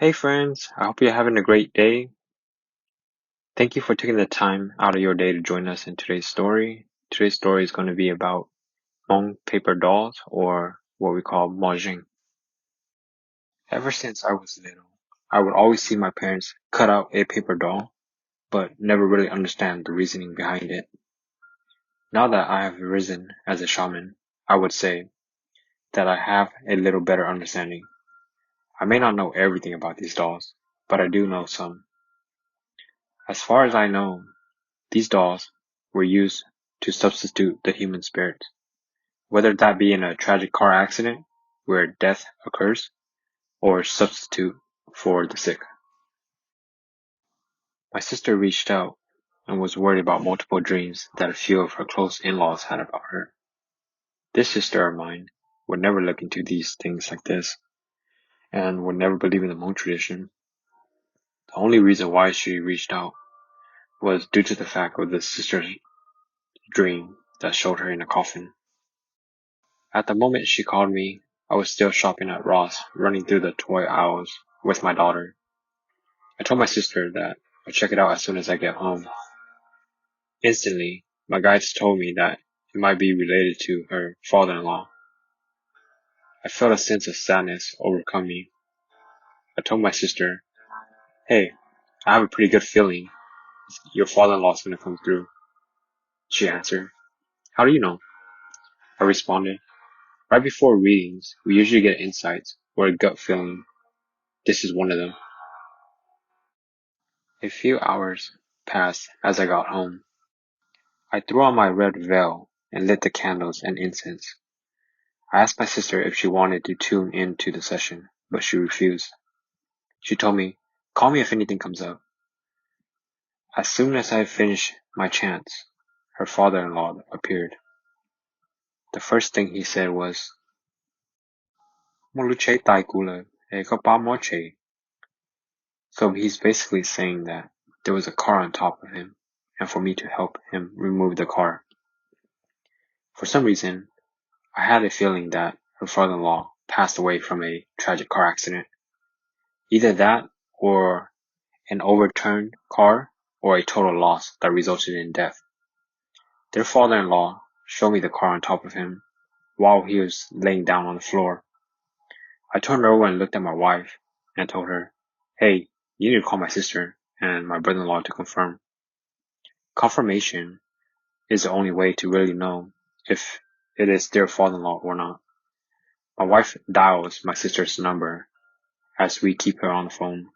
Hey friends, I hope you're having a great day. Thank you for taking the time out of your day to join us in today's story. Today's story is going to be about Hmong paper dolls, or what we call mahjong. Ever since I was little, I would always see my parents cut out a paper doll, but never really understand the reasoning behind it. Now that I have risen as a shaman, I would say that I have a little better understanding. I may not know everything about these dolls, but I do know some. As far as I know, these dolls were used to substitute the human spirit, whether that be in a tragic car accident where death occurs, or substitute for the sick. My sister reached out and was worried about multiple dreams that a few of her close in-laws had about her. This sister of mine would never look into these things like this, and would never believe in the Hmong tradition. The only reason why she reached out was due to the fact of the sister's dream that showed her in a coffin. At the moment she called me, I was still shopping at Ross, running through the toy aisles with my daughter. I told my sister that I'll check it out as soon as I get home. Instantly, my guides told me that it might be related to her father-in-law. I felt a sense of sadness overcome me. I told my sister, "Hey, I have a pretty good feeling your father-in-law's gonna come through." She answered, "How do you know?" I responded, "Right before readings, we usually get insights or a gut feeling. This is one of them." A few hours passed as I got home. I threw on my red veil and lit the candles and incense. I asked my sister if she wanted to tune in to the session, but she refused. She told me, "Call me if anything comes up." As soon as I finished my chants, her father-in-law appeared. The first thing he said was, "Muluche taikule, moche." So he's basically saying that there was a car on top of him, and for me to help him remove the car. For some reason, I had a feeling that her father-in-law passed away from a tragic car accident. Either that, or an overturned car, or a total loss that resulted in death. Their father-in-law showed me the car on top of him while he was laying down on the floor. I turned over and looked at my wife and told her, "Hey, you need to call my sister and my brother-in-law to confirm." Confirmation is the only way to really know if it is their father-in-law or not. My wife dials my sister's number as we keep her on the phone.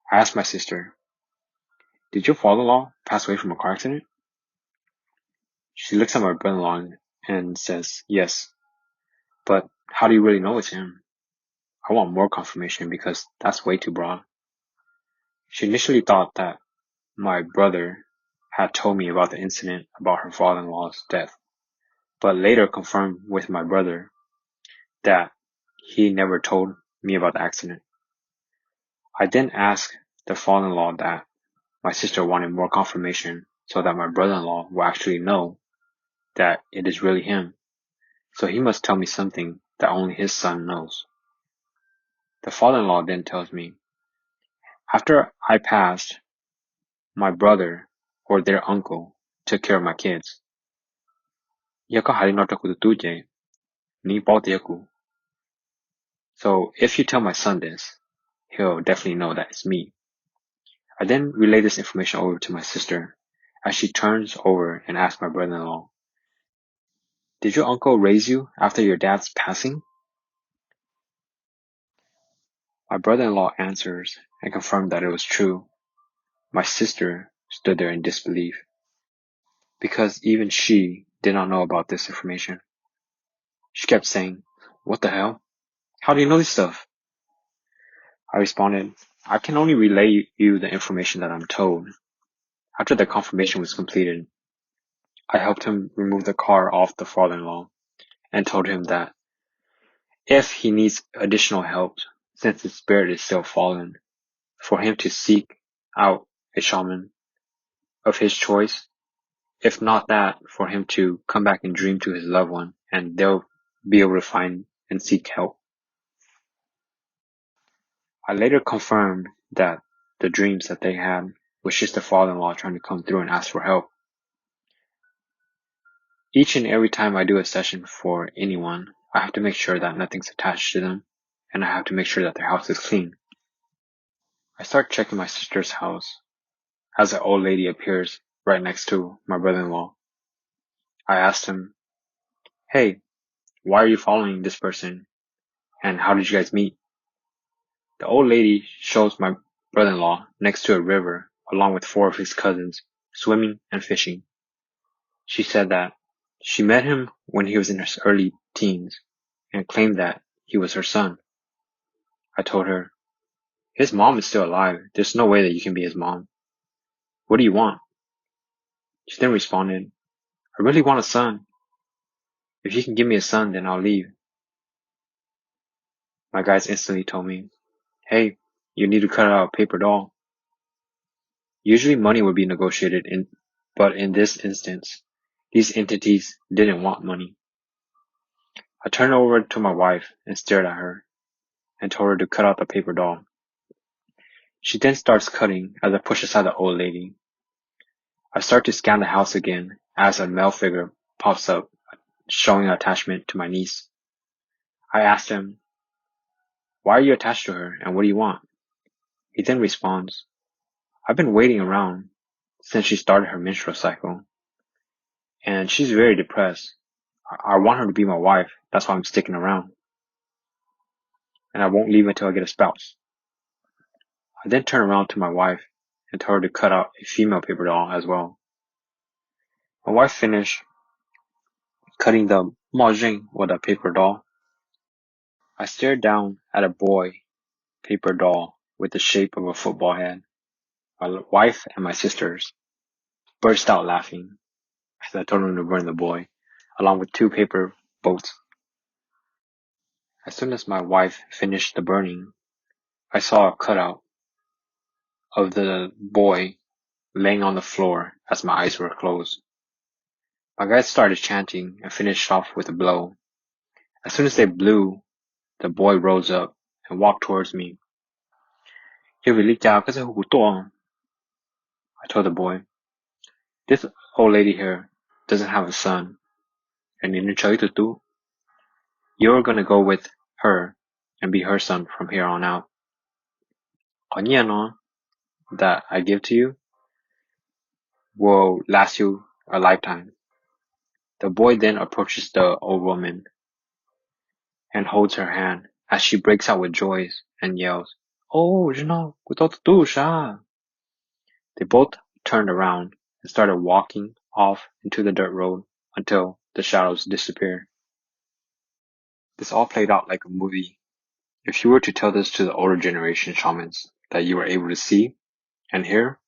I asked my sister, "Did your father-in-law pass away from a car accident?" She looks at my brother-in-law and says, "Yes, but how do you really know it's him?" I want more confirmation because that's way too broad. She initially thought that my brother had told me about the incident about her father-in-law's death, but later confirmed with my brother that he never told me about the accident. I then asked the father-in-law that my sister wanted more confirmation so that my brother-in-law will actually know that it is really him. So he must tell me something that only his son knows. The father-in-law then tells me, "After I passed, my brother or their uncle took care of my kids. So if you tell my son this, he'll definitely know that it's me." I then relay this information over to my sister as she turns over and asks my brother-in-law, "Did your uncle raise you after your dad's passing?" My brother-in-law answers and confirmed that it was true. My sister stood there in disbelief because even she did not know about this information. She kept saying, "What the hell? How do you know this stuff?" I responded, "I can only relay you the information that I'm told." After the confirmation was completed, I helped him remove the car off the father-in-law and told him that if he needs additional help, since his spirit is still fallen, for him to seek out a shaman of his choice. If not that, for him to come back and dream to his loved one, and they'll be able to find and seek help. I later confirmed that the dreams that they had was just the father-in-law trying to come through and ask for help. Each and every time I do a session for anyone, I have to make sure that nothing's attached to them, and I have to make sure that their house is clean. I start checking my sister's house as an old lady appears right next to my brother-in-law. I asked him, "Hey, why are you following this person? And how did you guys meet?" The old lady shows my brother-in-law next to a river along with 4 of his cousins swimming and fishing. She said that she met him when he was in his early teens and claimed that he was her son. I told her, "His mom is still alive. There's no way that you can be his mom. What do you want?" She then responded, "I really want a son. If you can give me a son, then I'll leave." My guys instantly told me, "Hey, you need to cut out a paper doll." Usually money would be negotiated, but in this instance, these entities didn't want money. I turned over to my wife and stared at her and told her to cut out the paper doll. She then starts cutting as I push aside the old lady. I start to scan the house again as a male figure pops up, showing an attachment to my niece. I asked him, "Why are you attached to her and what do you want?" He then responds, "I've been waiting around since she started her menstrual cycle, and she's very depressed. I want her to be my wife, that's why I'm sticking around, and I won't leave until I get a spouse." I then turn around to my wife and tell her to cut out a female paper doll as well. My wife finished cutting the mahjong or the paper doll. I stared down at a boy paper doll with the shape of a football head. My wife and my sisters burst out laughing as I told them to burn the boy, along with 2 paper boats. As soon as my wife finished the burning, I saw a cutout of the boy laying on the floor as my eyes were closed. My guys started chanting and finished off with a blow. As soon as they blew, the boy rose up and walked towards me. "I told the boy, "This old lady here doesn't have a son, and you're gonna go with her and be her son from here on out. Kanya that I give to you will last you a lifetime." The boy then approaches the old woman and holds her hand as she breaks out with joy and yells, "Oh, without the They both turned around and started walking off into the dirt road until the shadows disappeared. This all played out like a movie. If you were to tell this to the older generation shamans that you were able to see and hear,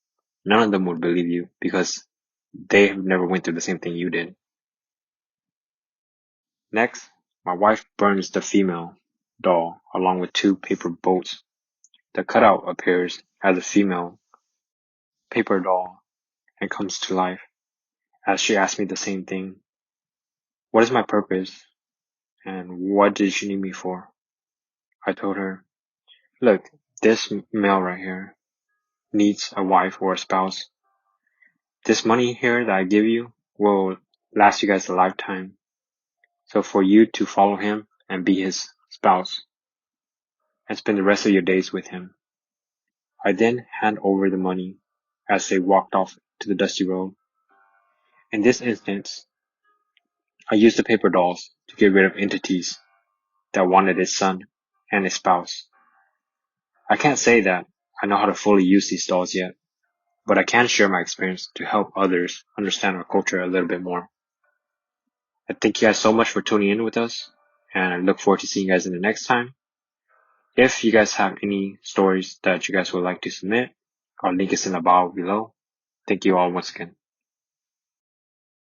none of them would believe you because they have never went through the same thing you did. Next, my wife burns the female doll along with 2 paper boats. The cutout appears as a female paper doll and comes to life as she asks me the same thing. "What is my purpose and what did you need me for?" I told her, "Look, this male right here needs a wife or a spouse. This money here that I give you will last you guys a lifetime. So for you to follow him and be his spouse and spend the rest of your days with him." I then hand over the money as they walked off to the dusty road. In this instance, I used the paper dolls to get rid of entities that wanted a son and a spouse. I can't say that I know how to fully use these dolls yet, but I can share my experience to help others understand our culture a little bit more. I thank you guys so much for tuning in with us, and I look forward to seeing you guys in the next time. If you guys have any stories that you guys would like to submit, our link is in the bio below. Thank you all once again.